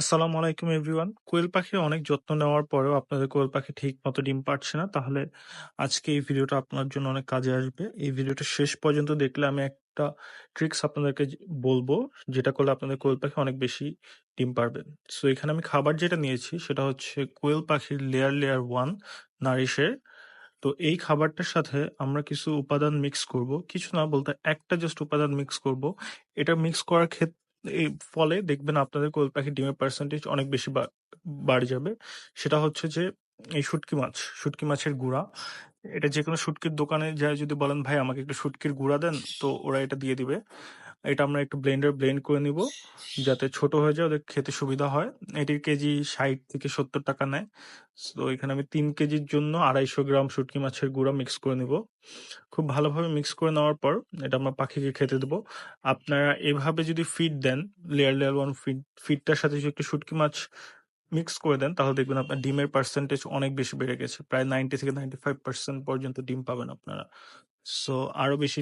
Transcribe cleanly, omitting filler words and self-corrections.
আসসালামু আলাইকুম এভরিওয়ান। কোয়েল পাখির অনেক যত্ন নেওয়ার পরেও আপনাদের কোয়েল পাখি ঠিক মতো ডিম পাড়ছে না, তাহলে আজকে এই ভিডিওটা আপনার জন্য অনেক কাজে আসবে। এই ভিডিওটা শেষ পর্যন্ত দেখলে আমি একটা ট্রিক্স আপনাদেরকে বলবো, যেটা করলে আপনাদের কোয়েল পাখি অনেক বেশি ডিম পারবে। সো এখানে আমি খাবার যেটা নিয়েছি সেটা হচ্ছে কোয়েল পাখির লেয়ার 1 নারিশের। তো এই খাবারটার সাথে আমরা কিছু উপাদান মিক্স করব, কিছু না বলতে একটা জাস্ট উপাদান মিক্স করব। এটা মিক্স করার ক্ষেত্রে এই ফলে দেখবেন আপনাদের কোয়েল পাখির ডিমের পার্সেন্টেজ অনেক বেশি বাড়ে যাবে। সেটা হচ্ছে যে এই শুটকি মাছের গুঁড়া। এটা যে কোনো শুটকির দোকানে যায় যদি বলেন ভাই আমাকে একটু শুটকির গুঁড়া দেন, তো ওরা এটা দিয়ে দিবে। এটা আমরা একটু ব্লেন্ড করে নিব যাতে ছোট হয়ে যায়, ওদের খেতে সুবিধা হয়। এটির কেজি 60 থেকে 70 টাকা নেয়। তো এখানে আমি 3 কেজির জন্য 250 গ্রাম শুটকি মাছের গুঁড়া মিক্স করে নিব। খুব ভালোভাবে মিক্স করে নেওয়ার পর এটা আমরা পাখিকে খেতে দেবো। আপনারা এভাবে যদি ফিড দেন, লেয়ার 1 ফিডটার সাথে যদি একটু শুটকি মাছ মিক্স করে দেন, তাহলে দেখবেন আপনার ডিমের পার্সেন্টেজ অনেক বেশি বেড়ে গেছে। প্রায় 90 থেকে 95% পর্যন্ত ডিম পাবেন আপনারা। সো আরো বেশি